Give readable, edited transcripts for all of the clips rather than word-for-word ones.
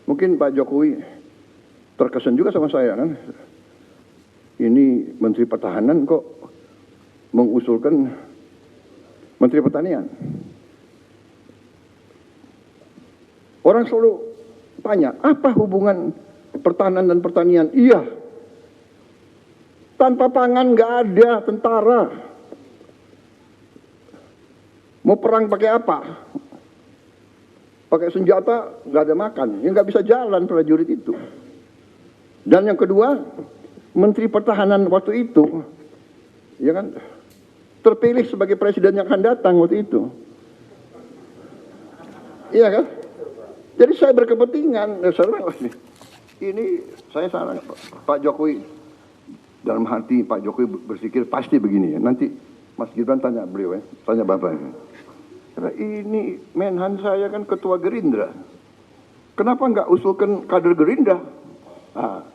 Mungkin Pak Jokowi terkesan juga sama saya kan. Ini Menteri Pertahanan kok mengusulkan Menteri Pertanian. Orang selalu tanya, apa hubungan pertahanan dan pertanian? Iya, tanpa pangan nggak ada tentara. Mau perang pakai apa? Pakai senjata nggak ada makan, ya nggak bisa jalan prajurit itu. Dan yang kedua, Menteri Pertahanan waktu itu, ya kan, terpilih sebagai presiden yang akan datang waktu itu. Iya kan? Jadi saya berkepentingan, ini saya saran Pak Jokowi, dalam hati Pak Jokowi berpikir pasti begini ya. Nanti Mas Gibran tanya beliau ya, tanya Bapak. Karena ini Menhan saya kan ketua Gerindra. Kenapa nggak usulkan kader Gerindra? Nah,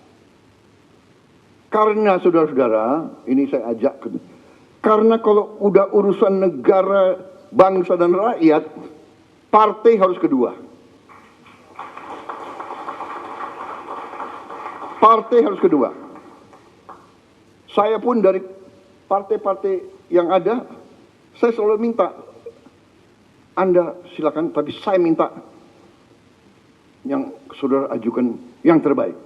karena saudara-saudara, ini saya ajak ke, karena kalau udah urusan negara, bangsa dan rakyat, partai harus kedua. Partai harus kedua. Saya pun dari partai-partai yang ada, saya selalu minta, Anda silakan, tapi saya minta yang saudara ajukan yang terbaik,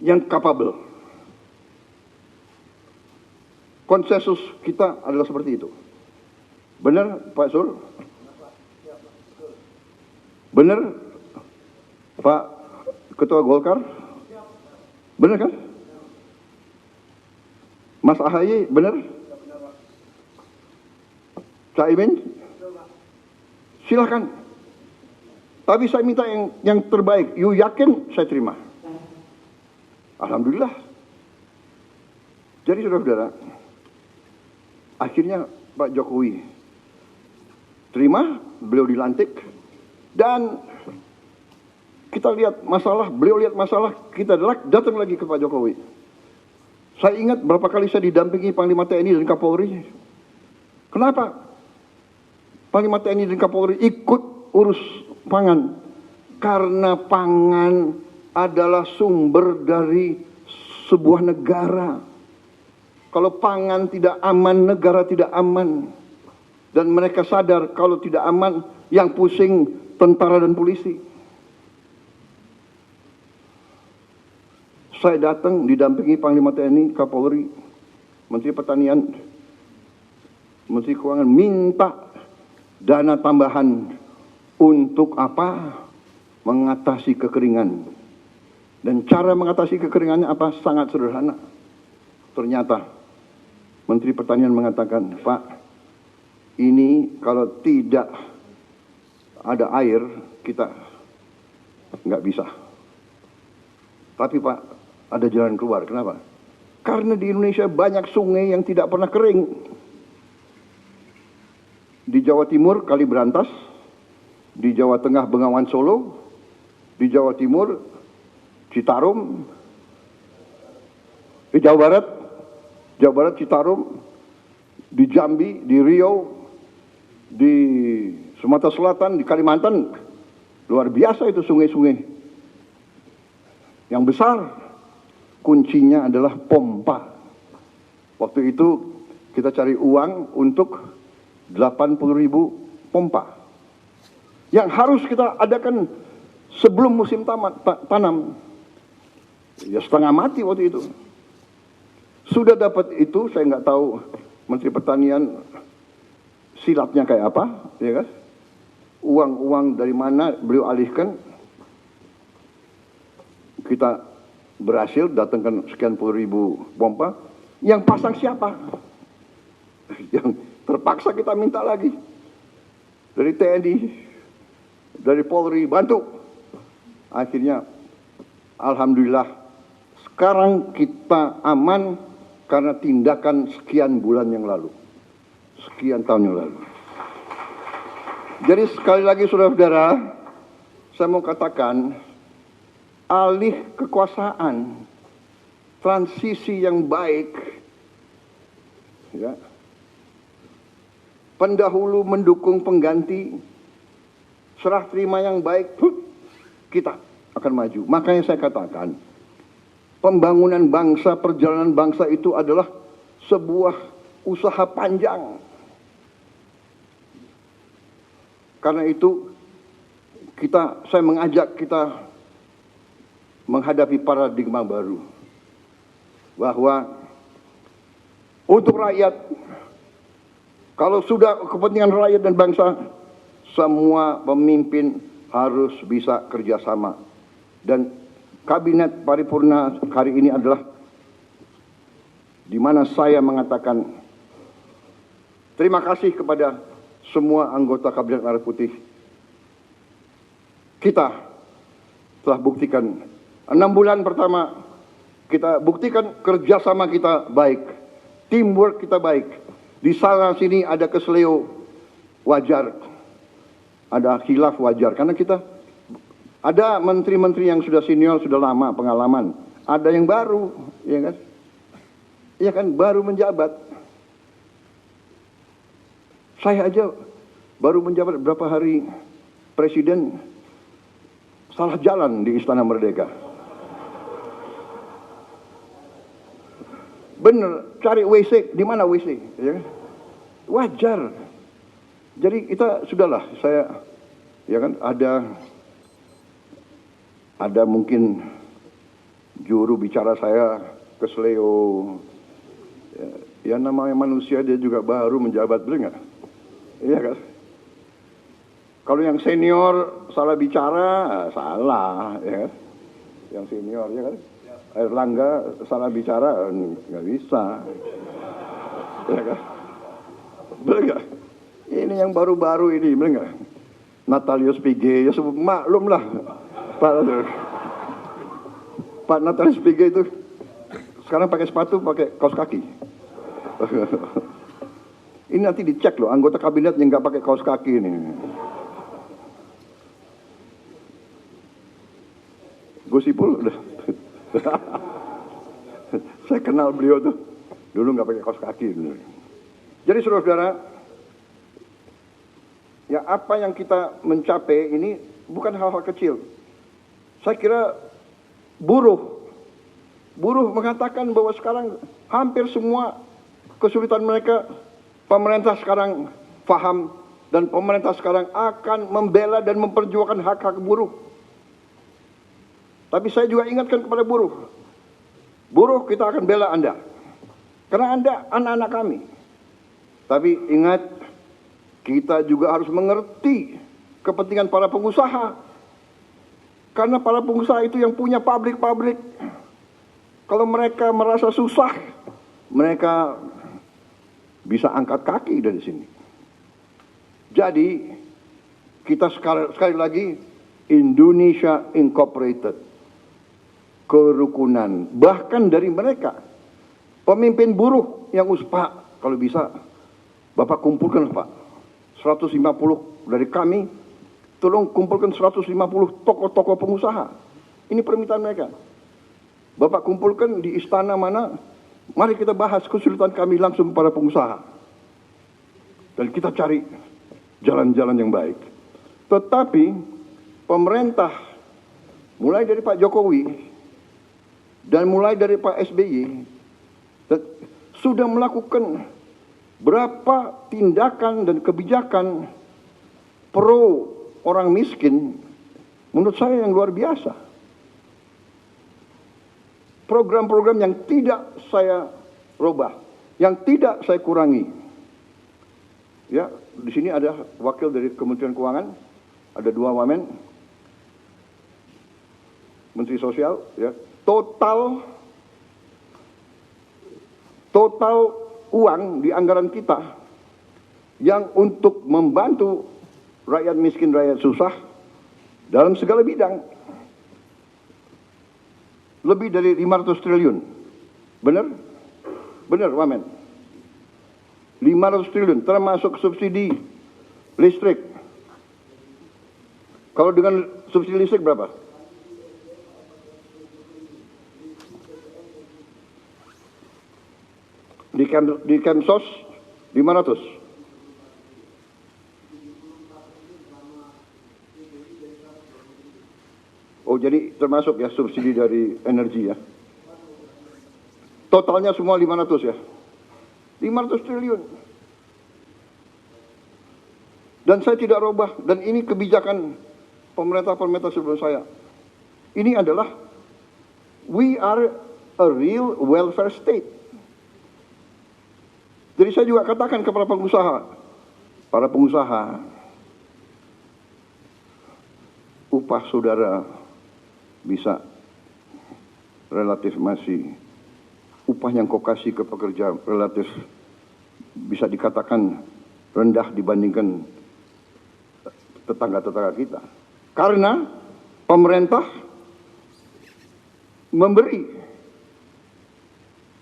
yang capable. Konsensus kita adalah seperti itu. Benar Pak Sul? Benar Pak Ketua Golkar? Benar kan? Mas Ahaye benar? Caimin? Silakan. Tapi saya minta yang terbaik. You yakin? Saya terima. Alhamdulillah. Jadi saudara-saudara, akhirnya Pak Jokowi terima, beliau dilantik, dan kita lihat masalah, beliau lihat masalah, kita datang lagi ke Pak Jokowi. Saya ingat berapa kali saya didampingi Panglima TNI dan Kapolri. Kenapa Panglima TNI dan Kapolri ikut urus pangan? Karena pangan adalah sumber dari sebuah negara. Kalau pangan tidak aman, negara tidak aman. Dan mereka sadar kalau tidak aman, yang pusing tentara dan polisi. Saya datang didampingi Panglima TNI, Kapolri, Menteri Pertanian, Menteri Keuangan, minta dana tambahan untuk apa? Mengatasi kekeringan. Dan cara mengatasi kekeringannya apa? Sangat sederhana. Ternyata Menteri Pertanian mengatakan, Pak, ini kalau tidak ada air, kita nggak bisa. Tapi Pak, ada jalan keluar. Kenapa? Karena di Indonesia banyak sungai yang tidak pernah kering. Di Jawa Timur Kali Berantas, di Jawa Tengah Bengawan Solo, di Jawa Timur Citarum, di Jawa Barat Citarum, di Jambi, di Riau, di Sumatera Selatan, di Kalimantan, luar biasa itu sungai-sungai yang besar. Kuncinya adalah pompa. Waktu itu kita cari uang untuk 80.000 pompa yang harus kita adakan sebelum musim tanam. Ya setengah mati waktu itu. Sudah dapat itu, saya nggak tahu Menteri Pertanian silatnya kayak apa, ya kan? Uang-uang dari mana beliau alihkan. Kita berhasil datangkan sekian puluh ribu pompa. Yang pasang siapa? Yang terpaksa kita minta lagi dari TNI, dari Polri, bantu. Akhirnya alhamdulillah sekarang kita aman karena tindakan sekian bulan yang lalu, sekian tahun yang lalu. Jadi sekali lagi saudara-saudara, saya mau katakan, alih kekuasaan, transisi yang baik, ya, pendahulu mendukung pengganti, serah terima yang baik, kita akan maju. Makanya saya katakan, pembangunan bangsa, perjalanan bangsa itu adalah sebuah usaha panjang. Karena itu, saya mengajak kita menghadapi paradigma baru. Bahwa untuk rakyat, kalau sudah kepentingan rakyat dan bangsa, semua pemimpin harus bisa kerjasama. Dan kabinet paripurna hari ini adalah di mana saya mengatakan terima kasih kepada semua anggota Kabinet Merah Putih. Kita telah buktikan 6 bulan pertama, kita buktikan kerjasama kita baik, teamwork kita baik. Di sana sini ada keseleo wajar, ada khilaf wajar, karena kita ada menteri-menteri yang sudah senior, sudah lama pengalaman, ada yang baru, ya kan? Ya kan, baru menjabat. Saya aja baru menjabat berapa hari, presiden salah jalan di Istana Merdeka. Bener, cari WC, di mana WC? Ya kan? Wajar. Jadi kita sudahlah, saya, ya kan, ada mungkin juru bicara saya keseleo. Ya namanya manusia, dia juga baru menjabat, betul nggak? Iya kan? Kalau yang senior salah bicara, salah, ya kan? Yang senior, ya kan? Erlangga salah bicara, nggak bisa. Ya kan? Betul nggak? Ini yang baru-baru ini, betul nggak? Natalius Pige, ya maklum lah. Pak Natalius Pige itu sekarang pakai sepatu, pakai kaos kaki. Ini nanti dicek loh, anggota kabinet yang nggak pakai kaos kaki ini. Gus Ipul udah. Saya kenal beliau tuh, dulu nggak pakai kaos kaki. Jadi saudara-saudara, ya apa yang kita mencapai ini bukan hal-hal kecil. Saya kira buruh mengatakan bahwa sekarang hampir semua kesulitan mereka, pemerintah sekarang paham, dan pemerintah sekarang akan membela dan memperjuangkan hak-hak buruh. Tapi saya juga ingatkan kepada buruh, kita akan bela Anda, karena Anda anak-anak kami. Tapi ingat, kita juga harus mengerti kepentingan para pengusaha, karena para pengusaha itu yang punya pabrik-pabrik. Kalau mereka merasa susah, mereka bisa angkat kaki dari sini. Jadi, kita sekali lagi, Indonesia Incorporated, kerukunan. Bahkan dari mereka, pemimpin buruh yang Pak, kalau bisa, Bapak kumpulkan Pak, 150 dari kami, tolong kumpulkan 150 tokoh-tokoh pengusaha. Ini permintaan mereka. Bapak kumpulkan di istana mana, mari kita bahas kesulitan kami langsung para pengusaha. Dan kita cari jalan-jalan yang baik. Tetapi pemerintah, mulai dari Pak Jokowi, dan mulai dari Pak SBY, sudah melakukan berapa tindakan dan kebijakan pro orang miskin, menurut saya yang luar biasa. Program-program yang tidak saya robah, yang tidak saya kurangi. Ya, di sini ada wakil dari Kementerian Keuangan, ada 2 wamen, Menteri Sosial, ya. Total uang di anggaran kita yang untuk membantu rakyat miskin, rakyat susah dalam segala bidang lebih dari 500 triliun. Benar? Benar, wamen. 500 triliun termasuk subsidi listrik. Kalau dengan subsidi listrik berapa? Di Kemsos 500. Oh, jadi termasuk ya subsidi dari energi ya. Totalnya semua 500 ya. 500 triliun. Dan saya tidak robah, dan ini kebijakan pemerintah-pemerintah sebelum saya. Ini adalah, we are a real welfare state. Jadi saya juga katakan kepada para pengusaha, upah saudara bisa relatif masih, upah yang kau kasih ke pekerja relatif bisa dikatakan rendah dibandingkan tetangga-tetangga kita. Karena pemerintah memberi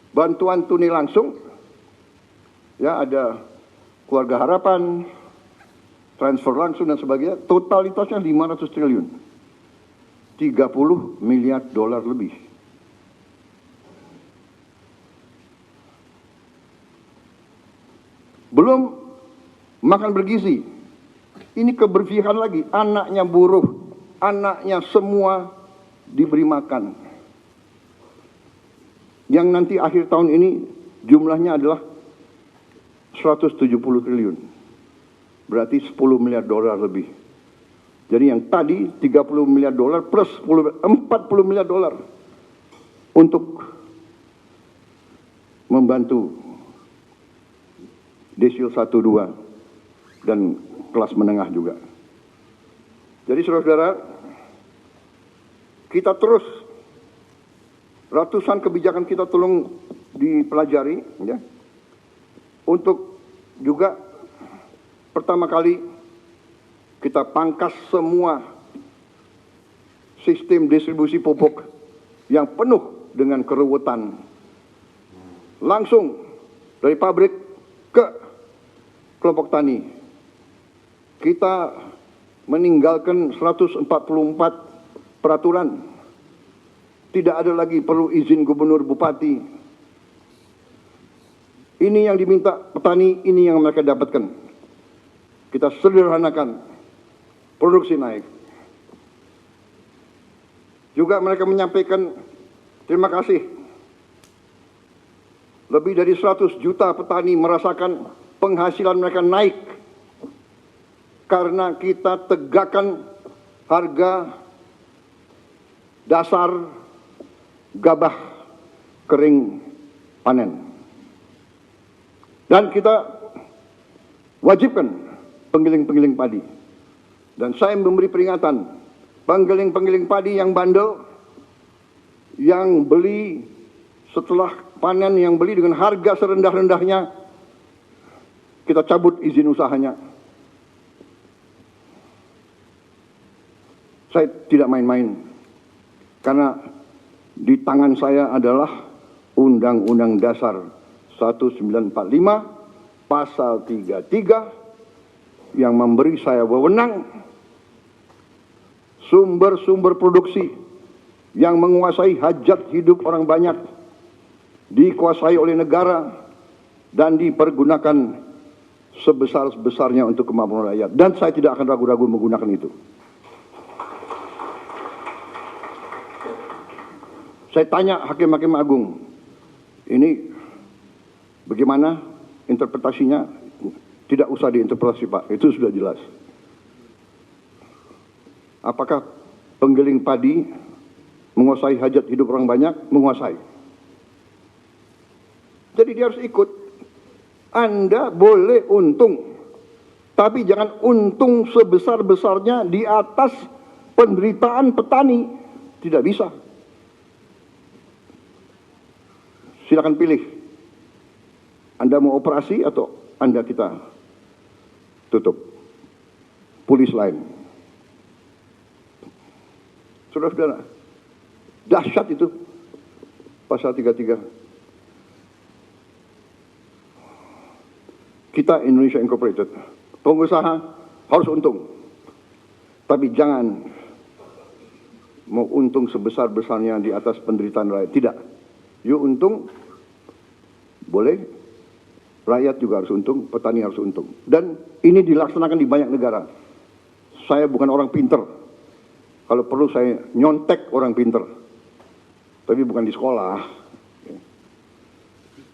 bantuan tunai langsung, ya ada keluarga harapan, transfer langsung dan sebagainya, totalitasnya 500 triliun. 30 miliar dolar lebih. Belum makan bergizi. Ini keberpihakan lagi, anaknya buruh, anaknya semua diberi makan. Yang nanti akhir tahun ini jumlahnya adalah 170 triliun. Berarti 10 miliar dolar lebih. Jadi yang tadi 30 miliar dolar plus 40 miliar dolar untuk membantu desil 1, 2 dan kelas menengah juga. Jadi saudara-saudara, kita terus ratusan kebijakan kita tolong dipelajari ya. Untuk juga pertama kali kita pangkas semua sistem distribusi pupuk yang penuh dengan keruwetan. Langsung dari pabrik ke kelompok tani. Kita meninggalkan 144 peraturan. Tidak ada lagi perlu izin gubernur, bupati. Ini yang diminta petani, ini yang mereka dapatkan. Kita sederhanakan, produksi naik. Juga mereka menyampaikan terima kasih. Lebih dari 100 juta petani merasakan penghasilan mereka naik karena kita tegakkan harga dasar gabah kering panen. Dan kita wajibkan penggiling-penggiling padi. Dan saya memberi peringatan, penggiling-penggiling padi yang bandel, yang beli setelah panen, yang beli dengan harga serendah-rendahnya, kita cabut izin usahanya. Saya tidak main-main, karena di tangan saya adalah Undang-Undang Dasar 1945, Pasal 33, yang memberi saya wewenang sumber-sumber produksi yang menguasai hajat hidup orang banyak, dikuasai oleh negara, dan dipergunakan sebesar-besarnya untuk kemampuan rakyat. Dan saya tidak akan ragu-ragu menggunakan itu. Saya tanya hakim-hakim agung, ini bagaimana interpretasinya? Tidak usah diinterpretasi Pak, itu sudah jelas. Apakah penggiling padi menguasai hajat hidup orang banyak? Menguasai. Jadi dia harus ikut. Anda boleh untung, tapi jangan untung sebesar-besarnya di atas penderitaan petani. Tidak bisa. Silakan pilih. Anda mau operasi atau Anda kita tutup. Polis lain. Saudara-saudara, dahsyat itu pasal 33. Kita Indonesia Incorporated, pengusaha harus untung. Tapi jangan mau untung sebesar-besarnya di atas penderitaan rakyat. Tidak. Yuk untung, boleh. Rakyat juga harus untung, petani harus untung. Dan ini dilaksanakan di banyak negara. Saya bukan orang pinter. Kalau perlu saya nyontek orang pinter. Tapi bukan di sekolah.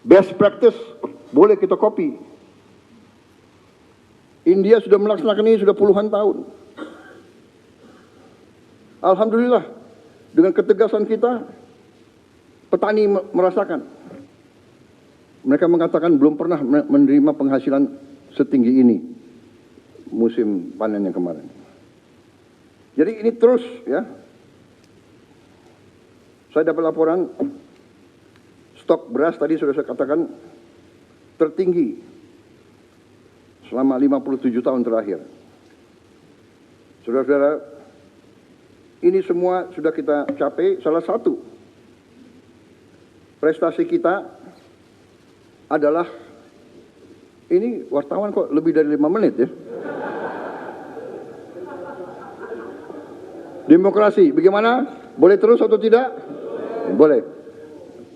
Best practice boleh kita copy. India sudah melaksanakan ini sudah puluhan tahun. Alhamdulillah, dengan ketegasan kita, petani merasakan. Mereka mengatakan belum pernah menerima penghasilan setinggi ini musim panen yang kemarin. Jadi ini terus ya. Saya dapat laporan stok beras tadi sudah saya katakan tertinggi selama 57 tahun terakhir. Saudara-saudara, ini semua sudah kita capai. Salah satu prestasi kita adalah, ini wartawan kok lebih dari 5 menit ya. Demokrasi, bagaimana? Boleh terus atau tidak? Boleh.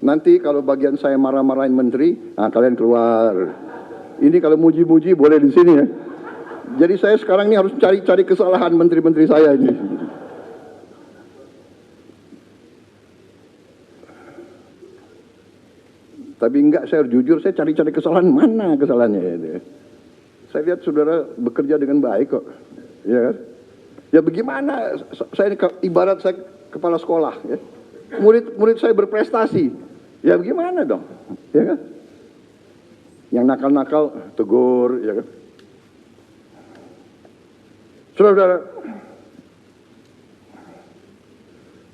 Nanti kalau bagian saya marah-marahin menteri, nah kalian keluar. Ini kalau muji-muji boleh di sini ya. Jadi saya sekarang ini harus cari-cari kesalahan menteri-menteri saya ini. Tapi enggak, saya jujur, saya cari-cari kesalahan, mana kesalahannya ya. Saya lihat saudara bekerja dengan baik kok. Ya kan? Ya bagaimana, saya ibarat saya kepala sekolah ya. Murid saya berprestasi. Ya bagaimana dong? Ya kan? Yang nakal-nakal tegur, ya kan? Saudara-saudara,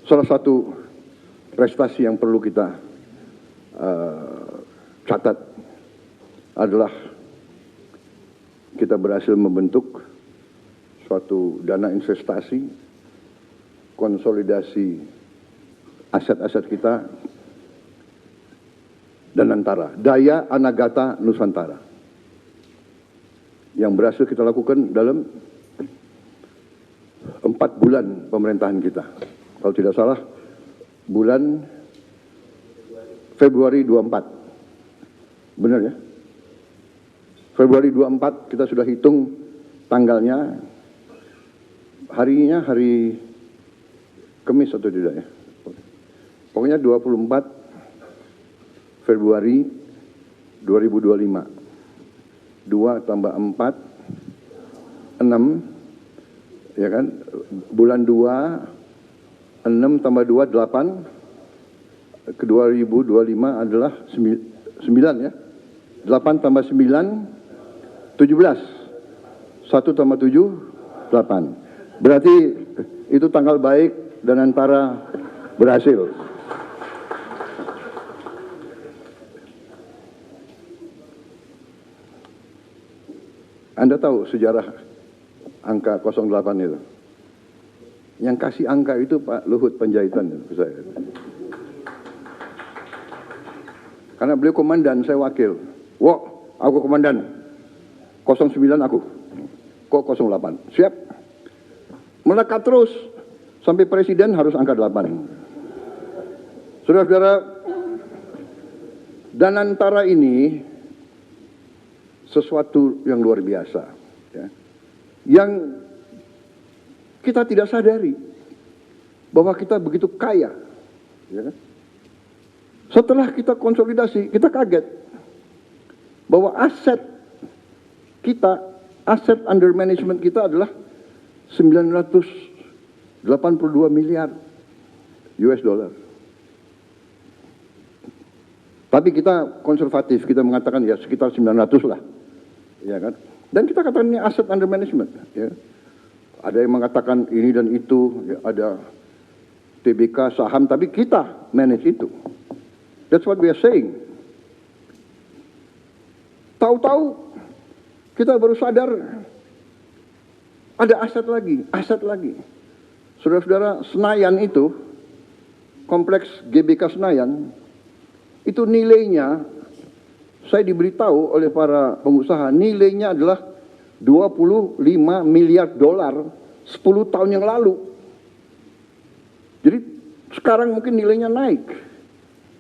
salah satu prestasi yang perlu kita catat adalah kita berhasil membentuk suatu dana investasi, konsolidasi aset-aset kita, dan antara Daya Anagata Nusantara yang berhasil kita lakukan dalam 4 bulan pemerintahan kita. Kalau tidak salah bulan Februari 24. Benar ya? Februari 24 kita sudah hitung tanggalnya. Harinya hari Kamis atau tidak ya? Pokoknya 24 Februari 2025. 2 tambah 4, 6, ya kan? Bulan 2, 6 tambah 2, 8. Ke 2025 adalah 9 ya. 8 tambah 9, 17. 1 tambah 7, 8. Berarti itu tanggal baik dan antara berhasil. Anda tahu sejarah angka 08 itu? Yang kasih angka itu Pak Luhut Panjaitan ke saya. Karena beliau komandan, saya wakil. Wah, aku komandan. 09 aku. Kok 08? Siap. Melekat terus. Sampai presiden harus angka 8. Saudara-saudara, dan antara ini sesuatu yang luar biasa. Ya. Yang kita tidak sadari bahwa kita begitu kaya. Ya. Setelah kita konsolidasi, kita kaget bahwa aset kita, aset under management kita adalah 982 miliar US dollar. Tapi kita konservatif, kita mengatakan ya sekitar 900 lah. Ya kan? Dan kita katakan ini aset under management. Ya. Ada yang mengatakan ini dan itu, ya, ada TBK, saham, tapi kita manage itu. That's what we are saying. Tahu-tahu kita baru sadar ada aset lagi. Saudara-saudara, Senayan itu, kompleks GBK Senayan, itu nilainya, saya diberitahu oleh para pengusaha, nilainya adalah 25 miliar dolar 10 tahun yang lalu. Jadi sekarang mungkin nilainya naik.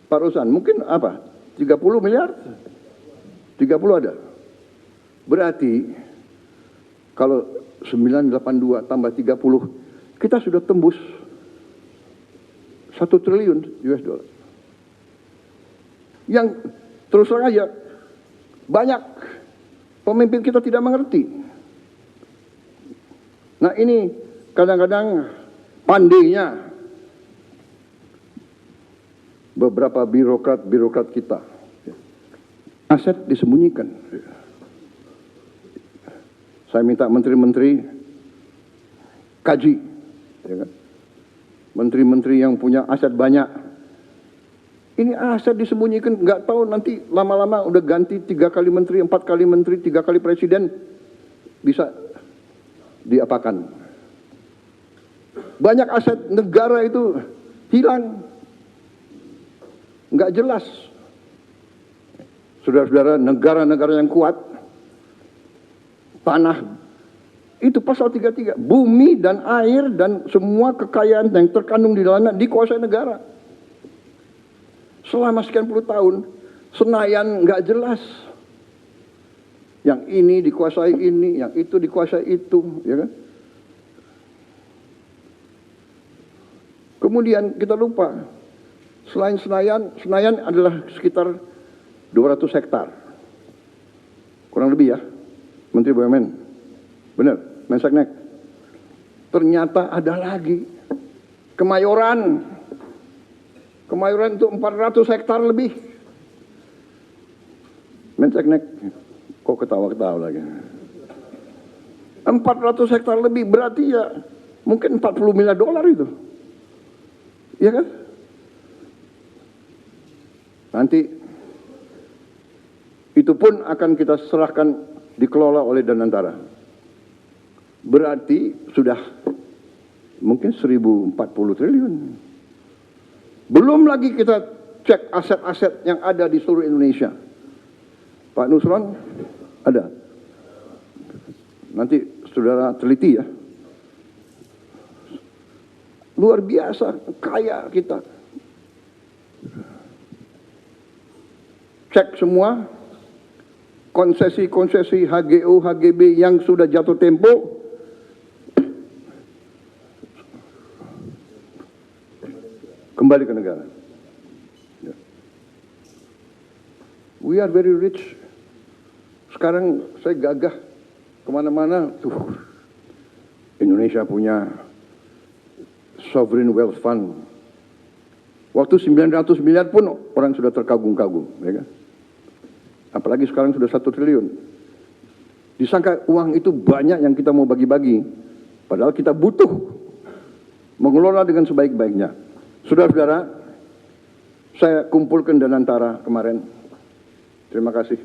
Pak Rosan, mungkin apa? 30 miliar? 30 ada. Berarti kalau 982 tambah 30 kita sudah tembus 1 triliun US dollar. Yang terus terang aja, banyak pemimpin kita tidak mengerti. Nah ini kadang-kadang pandainya beberapa birokrat kita. Aset disembunyikan. Saya minta menteri-menteri kaji. Ya kan? Menteri-menteri yang punya aset banyak. Ini aset disembunyikan, nggak tahu nanti lama-lama udah ganti 3 kali menteri, 4 kali menteri, 3 kali presiden, bisa diapakan. Banyak aset negara itu hilang, nggak jelas. Saudara-saudara, negara-negara yang kuat, tanah, itu pasal 33, bumi dan air dan semua kekayaan yang terkandung di dalamnya dikuasai negara. Selama sekian puluh tahun, Senayan nggak jelas. Yang ini dikuasai ini, yang itu dikuasai itu, ya kan? Kemudian kita lupa, selain Senayan adalah sekitar 200 hektar. Kurang lebih ya, Menteri BUMN. Benar, Mensesnek. Ternyata ada lagi. Kemayoran. Kemayoran itu 400 hektar lebih. Mensesnek, kok ketawa-ketawa lagi. 400 hektar lebih, berarti ya mungkin 40 miliar dolar itu. Iya kan? Nanti itu pun akan kita serahkan dikelola oleh Danantara. Berarti sudah mungkin 1040 triliun. Belum lagi kita cek aset-aset yang ada di seluruh Indonesia. Pak Nusron ada. Nanti saudara teliti ya. Luar biasa kaya kita. Cek semua konsesi-konsesi HGO, HGB yang sudah jatuh tempo. Kembali ke negara. We are very rich. Sekarang saya gagah kemana-mana. Indonesia punya Sovereign Wealth Fund. Waktu 900 miliar pun orang sudah terkagum-kagum. Ya kan? Apalagi sekarang sudah 1 triliun. Disangka uang itu banyak yang kita mau bagi-bagi. Padahal kita butuh mengelola dengan sebaik-baiknya. Saudara-saudara, saya kumpulkan Danantara kemarin. Terima kasih.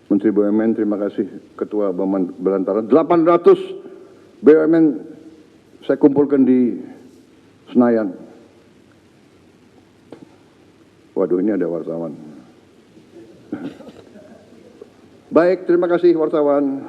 Menteri BUMN, terima kasih. Ketua Danantara. 800 BUMN saya kumpulkan di Senayan. Waduh, ini ada wartawan. Baik, terima kasih wartawan.